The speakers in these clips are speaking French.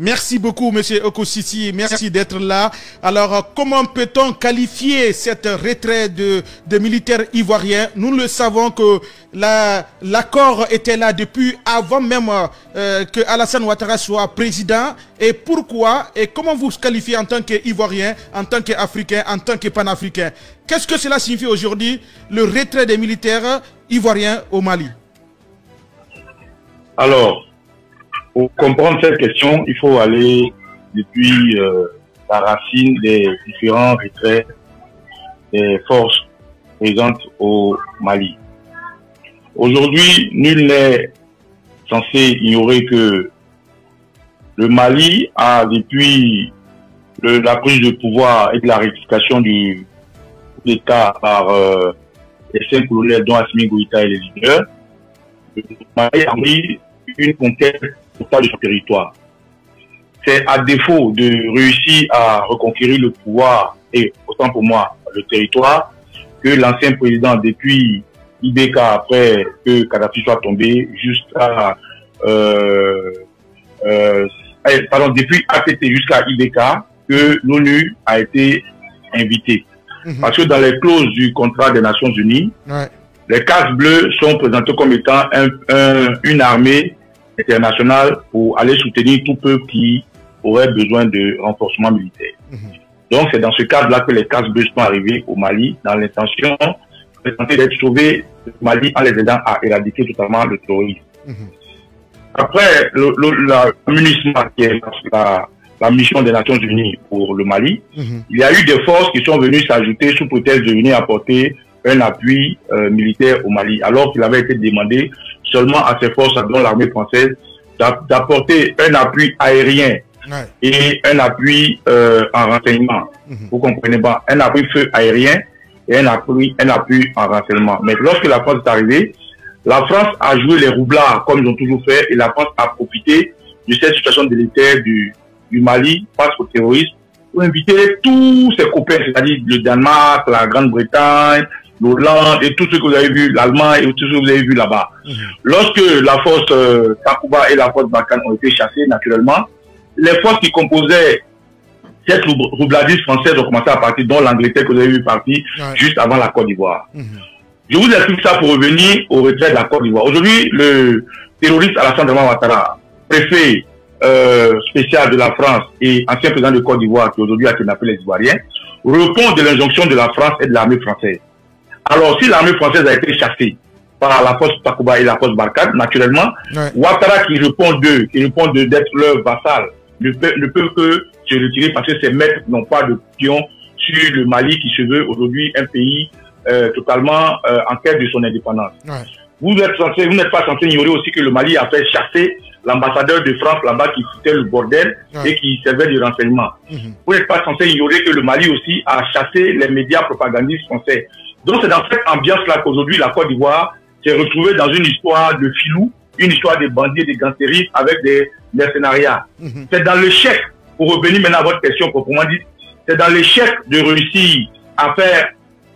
Merci beaucoup, Monsieur Okosisi. Merci d'être là. Alors, comment peut-on qualifier cette retraite de militaires ivoiriens? Nous le savons que l'accord était là depuis avant même que Alassane Ouattara soit président. Et pourquoi et comment vous qualifiez en tant qu'Ivoirien, en tant qu'Africain, en tant que Panafricain? Qu'est-ce que cela signifie aujourd'hui, le retrait des militaires ivoiriens au Mali? Alors, pour comprendre cette question, il faut aller depuis la racine des différents retraits des forces présentes au Mali. Aujourd'hui, nul n'est censé ignorer que le Mali a, depuis la prise de pouvoir et de la rectification du coup d'État par les 5 colonels dont Assimi Goïta et les leaders, le Mali a pris une conquête totale de son territoire. C'est à défaut de réussir à reconquérir le pouvoir et, autant pour moi, le territoire, que l'ancien président, depuis IBK, après que Kadhafi soit tombé, jusqu'à depuis ATT jusqu'à IBK, que l'ONU a été invitée. Parce que dans les clauses du contrat des Nations Unies, les casques bleus sont présentés comme étant une armée internationale pour aller soutenir tout peuple qui aurait besoin de renforcement militaire. Donc c'est dans ce cadre-là que les casques bleus sont arrivés au Mali dans l'intention d'être sauvés du Mali en les aidant à éradiquer totalement le terrorisme. Après la MINUSMA, qui est la mission des Nations Unies pour le Mali, il y a eu des forces qui sont venues s'ajouter sous prétexte de venir apporter un appui militaire au Mali, alors qu'il avait été demandé seulement à ces forces, dont l'armée française, d'apporter un appui aérien et un appui en renseignement. Vous comprenez pas? Un appui feu aérien et un appui en renseignement. Mais lorsque la France est arrivée, la France a joué les roublards comme ils ont toujours fait, et la France a profité de cette situation délétère du Mali face au terrorisme pour inviter tous ses copains, c'est-à-dire le Danemark, la Grande-Bretagne, l'Hollande et tout ce que vous avez vu, l'Allemagne et tout ce que vous avez vu là-bas. Lorsque la force Takuba et la force Barkhane ont été chassées, naturellement, les forces qui composaient cette roubladiste française ont commencé à partir, dont l'Angleterre que vous avez vu partir juste avant la Côte d'Ivoire. Je vous explique ça pour revenir au retrait de la Côte d'Ivoire. Aujourd'hui, le terroriste Alassane Ouattara, préfet spécial de la France et ancien président de Côte d'Ivoire, qui aujourd'hui a kidnappé les Ivoiriens, répond de l'injonction de la France et de l'armée française. Alors, si l'armée française a été chassée par la force Takuba et la force Barkhane, naturellement, Ouattara qui répond d'être leur vassal, ne peut que se retirer parce que ses maîtres n'ont pas de pion sur le Mali qui se veut aujourd'hui un pays totalement en quête de son indépendance. Vous n'êtes pas censé ignorer aussi que le Mali a fait chasser l'ambassadeur de France là-bas qui foutait le bordel et qui servait de renseignement. Vous n'êtes pas censé ignorer que le Mali aussi a chassé les médias propagandistes français. Donc c'est dans cette ambiance-là qu'aujourd'hui la Côte d'Ivoire s'est retrouvée dans une histoire de filou, une histoire de bandits, de gangsteristes avec des mercenariats. C'est dans l'échec, pour revenir maintenant à votre question proprement dit, c'est dans l'échec de réussir à faire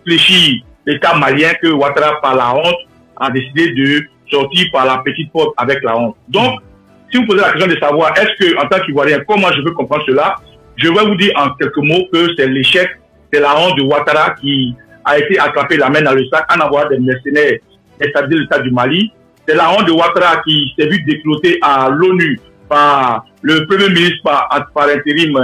fléchir l'État malien que Ouattara, par la honte, a décidé de sortir par la petite porte avec la honte. Donc, si vous posez la question de savoir, est-ce que, en tant qu'Ivoirien, comment je peux comprendre cela, je vais vous dire en quelques mots que c'est l'échec, c'est la honte de Ouattara qui a été attrapé la main dans le sac en avoir des mercenaires déstabiliser l'État du Mali. C'est la honte de Ouattara qui s'est vu décloter à l'ONU par le Premier ministre par intérim,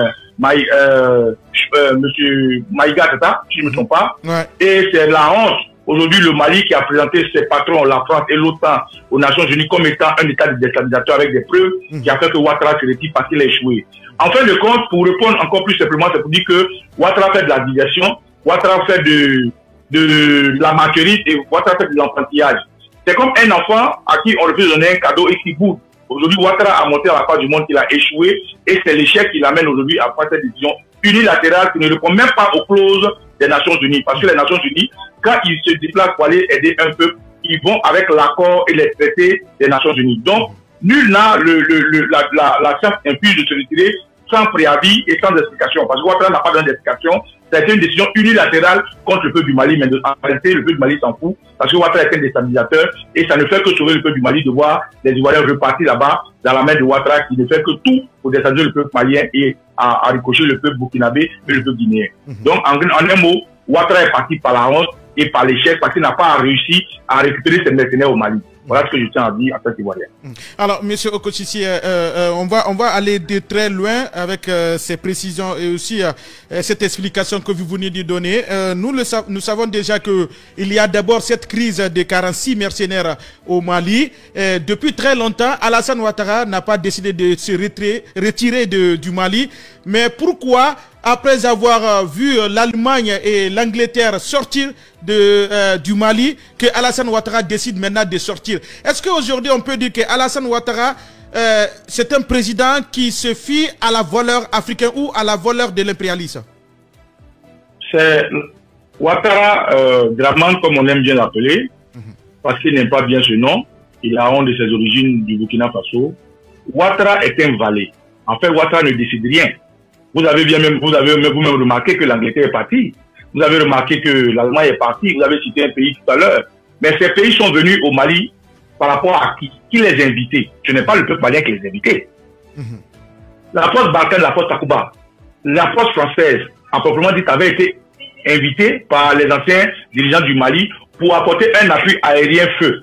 Monsieur Maïga Tata, si je ne me trompe pas. Et c'est la honte aujourd'hui le Mali qui a présenté ses patrons, la France et l'OTAN aux Nations Unies comme étant un État de déstabilisateur avec des preuves qui a fait que Ouattara se retire parce qu'il a échoué. En fin de compte, pour répondre encore plus simplement, c'est pour dire que Ouattara fait de la diversion, Ouattara fait de la marquerie et Ouattara fait de l'enfantillage. C'est comme un enfant à qui on refuse de donner un cadeau et qui boude. Aujourd'hui, Ouattara a montré à la face du monde qu'il a échoué et c'est l'échec qui l'amène aujourd'hui à prendre cette décision unilatérale qui ne répond même pas aux clauses des Nations Unies. Parce que les Nations Unies, quand ils se déplacent pour aller aider un peuple, ils vont avec l'accord et les traités des Nations Unies. Donc, nul n'a la chance impuse de se retirer sans préavis et sans explication. Parce que Ouattara n'a pas donné d'explication C'était une décision unilatérale contre le peuple du Mali, mais en réalité, le peuple du Mali s'en fout, parce que Ouattara est un déstabilisateur, et ça ne fait que sauver le peuple du Mali de voir les Ivoiriens repartir là-bas, dans la main de Ouattara, qui ne fait que tout pour déstabiliser le peuple malien et à ricocher le peuple burkinabé et le peuple guinéen. Donc, en un mot, Ouattara est parti par la honte et par l'échec, parce qu'il n'a pas réussi à récupérer ses mercenaires au Mali. Voilà ce que je tiens à dire à cet Ivoirien. Alors, M. Okochissi, on va aller de très loin avec ces précisions et aussi cette explication que vous venez de donner. Nous savons déjà qu'il y a d'abord cette crise de 46 mercenaires au Mali. Depuis très longtemps, Alassane Ouattara n'a pas décidé de se retirer du Mali. Mais pourquoi, après avoir vu l'Allemagne et l'Angleterre sortir du Mali, que Alassane Ouattara décide maintenant de sortir? Est-ce qu'aujourd'hui on peut dire que Alassane Ouattara c'est un président qui se fie à la valeur africaine ou à la valeur de l'impérialisme? C'est Ouattara, Draman, comme on aime bien l'appeler, parce qu'il n'aime pas bien ce nom. Il a honte de ses origines du Burkina Faso. Ouattara est un valet. En fait, Ouattara ne décide rien. Vous avez vous-même remarqué que l'Angleterre est partie. Vous avez remarqué que l'Allemagne est partie. Vous avez cité un pays tout à l'heure. Mais ces pays sont venus au Mali par rapport à qui les a invités. Ce n'est pas le peuple malien qui les a invités. La force Barkhane, la force Takuba, la force française, à proprement dit, avait été invitée par les anciens dirigeants du Mali pour apporter un appui aérien feu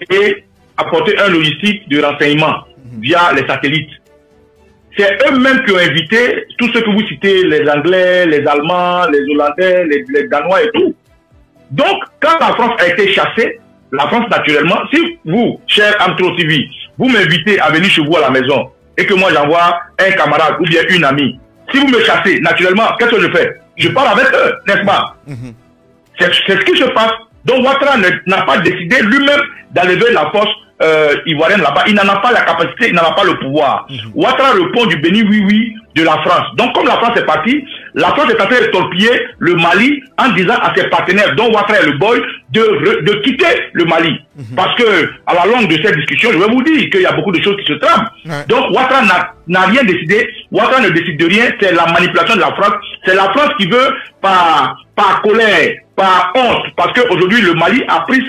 et apporter un logistique de renseignement via les satellites. C'est eux-mêmes qui ont invité tous ceux que vous citez, les Anglais, les Allemands, les Hollandais, les Danois et tout. Donc, quand la France a été chassée, la France, naturellement, si vous, cher Amtro TV, vous m'invitez à venir chez vous à la maison et que moi j'envoie un camarade ou bien une amie, si vous me chassez, naturellement, qu'est-ce que je fais? Je parle avec eux, n'est-ce pas? C'est ce qui se passe. Donc, Ouattara n'a pas décidé lui-même d'enlever la force ivoirienne là-bas. Il n'en a pas la capacité, il n'en a pas le pouvoir. Ouattara répond du béni oui-oui de la France. Donc, comme la France est partie, la France est en train de torpiller le Mali en disant à ses partenaires, dont Ouattara est le boy, de quitter le Mali. Parce que, à la longue de cette discussion, je vais vous dire qu'il y a beaucoup de choses qui se trament. Donc, Ouattara n'a rien décidé. Ouattara ne décide de rien. C'est la manipulation de la France. C'est la France qui veut, par colère, par honte, parce qu'aujourd'hui, le Mali a pris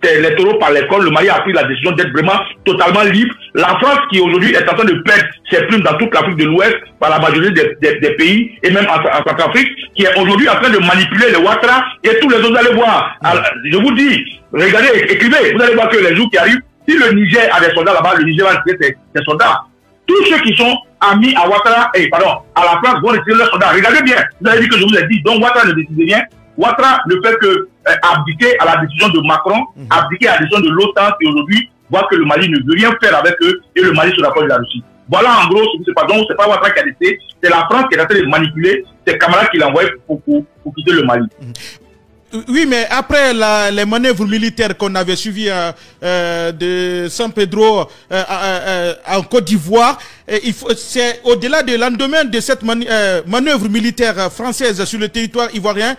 les taureaux par les cornes. Le Mali a pris la décision d'être vraiment totalement libre. La France, qui aujourd'hui est en train de perdre ses plumes dans toute l'Afrique de l'Ouest, par la majorité des pays, et même en Centrafrique, qui est aujourd'hui en train de manipuler les Ouattara et tous les autres. Vous allez voir. Alors, je vous dis, regardez, écrivez, vous allez voir que les jours qui arrivent, si le Niger a des soldats là-bas, le Niger va retirer ses soldats. Tous ceux qui sont amis à Ouattara, à la France, vont retirer leurs soldats. Regardez bien, vous avez dit que je vous ai dit. Donc Ouattara ne décide rien. Ouattara ne fait que abdiquer à la décision de Macron, abdiquer à la décision de l'OTAN, qui aujourd'hui voit que le Mali ne veut rien faire avec eux et le Mali se rapproche de la Russie. Voilà en gros ce qui se passe. Donc c'est pas Ouattara qui a décidé, c'est la France qui est en train de manipuler ses camarades qui l'envoient pour quitter le Mali. Oui, mais après les manœuvres militaires qu'on avait suivies de San Pedro en Côte d'Ivoire, c'est au-delà de lendemain de cette manœuvre militaire française sur le territoire ivoirien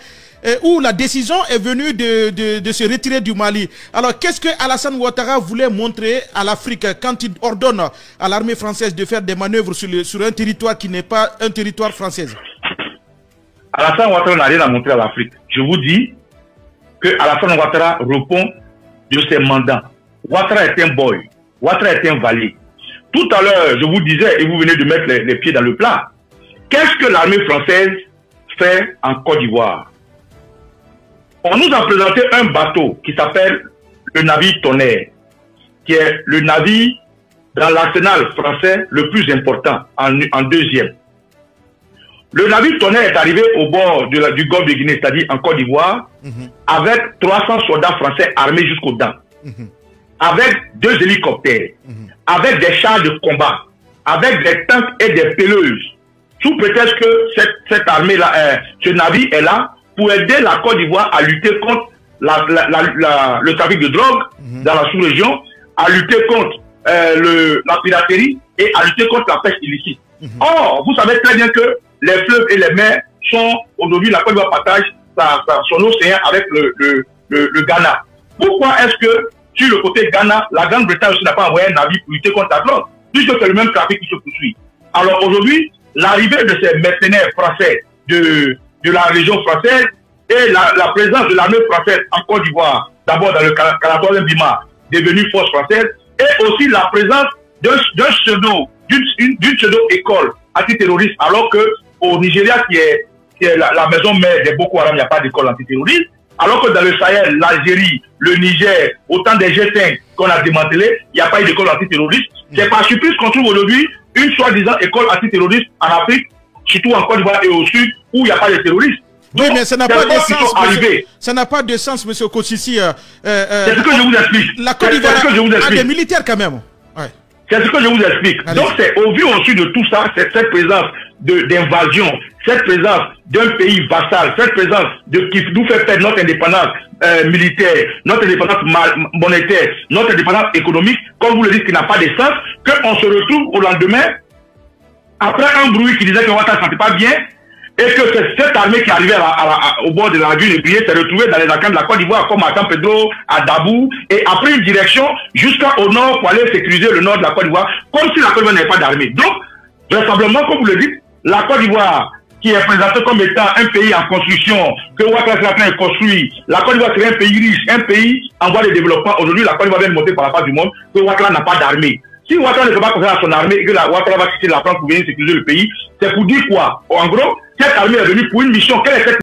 où la décision est venue de se retirer du Mali. Alors, qu'est-ce que Alassane Ouattara voulait montrer à l'Afrique quand il ordonne à l'armée française de faire des manœuvres sur un territoire qui n'est pas un territoire français? Alassane Ouattara n'a rien à montrer à l'Afrique. Je vous dis que Alassane Ouattara répond de ses mandats. Ouattara est un boy. Ouattara est un valet. Tout à l'heure, je vous disais, et vous venez de mettre les pieds dans le plat, qu'est-ce que l'armée française fait en Côte d'Ivoire? On nous a présenté un bateau qui s'appelle le navire Tonnerre, qui est le navire dans l'arsenal français le plus important, en deuxième. Le navire Tonnerre est arrivé au bord du golfe de Guinée, c'est-à-dire en Côte d'Ivoire, avec 300 soldats français armés jusqu'aux dents, avec 2 hélicoptères, avec des chars de combat, avec des tanks et des peleuses, sous prétexte que cette armée-là, ce navire est là pour aider la Côte d'Ivoire à lutter contre le trafic de drogue dans la sous-région, à lutter contre la piraterie et à lutter contre la pêche illicite. Or, vous savez très bien que les fleuves et les mers sont aujourd'hui, la Côte d'Ivoire partage son océan avec le Ghana. Pourquoi est-ce que sur le côté Ghana, la Grande-Bretagne aussi n'a pas envoyé un navire pour lutter contre la drogue, puisque c'est le même trafic qui se poursuit? Alors aujourd'hui, l'arrivée de ces mercenaires français de la région française et la présence de l'armée française en Côte d'Ivoire, d'abord dans le 14e Bima, devenu force française, et aussi la présence d'une pseudo-école antiterroriste, alors qu'au Nigeria, qui est la maison mère des Boko Haram, il n'y a pas d'école antiterroriste, alors que dans le Sahel, l'Algérie, le Niger, autant des G5 qu'on a démantelés, il n'y a pas eu d'école antiterroriste. C'est par surprise qu'on trouve aujourd'hui une soi-disant école antiterroriste en Afrique, surtout en Côte d'Ivoire et au sud, où il n'y a pas de terroristes. Oui, mais ça n'a pas de sens, ça n'a pas de sens, monsieur Kossissi. C'est ce que je vous explique. La Côte d'Ivoire a des militaires quand même. Ouais. C'est ce que je vous explique. Donc, c'est au vu au-dessus de tout ça, c'est cette présence d'invasion, cette présence d'un pays vassal, cette présence qui nous fait perdre notre indépendance militaire, notre indépendance monétaire, notre indépendance économique, comme vous le dites, qui n'a pas de sens, qu'on se retrouve au lendemain, après un bruit qui disait que Ouattara ne se sentait pas bien, et que cette armée qui arrivait au bord de la lagune de Guinée s'est retrouvée dans les enclaves de la Côte d'Ivoire, comme à San Pedro, à Dabou, et a pris une direction jusqu'au nord pour aller sécuriser le nord de la Côte d'Ivoire, comme si la Côte d'Ivoire n'avait pas d'armée. Donc, vraisemblablement, comme vous le dites, la Côte d'Ivoire, qui est présentée comme étant un pays en construction, que Ouattara est en train de construire, la Côte d'Ivoire serait un pays riche, un pays en voie de développement. Aujourd'hui, la Côte d'Ivoire vient de monter par la face du monde, que Ouattara n'a pas d'armée. Si Ouattara ne fait pas confiance à son armée et que Ouattara va quitter la France pour venir sécuriser le pays, c'est pour dire quoi? En gros, cette armée est venue pour une mission. Quelle est cette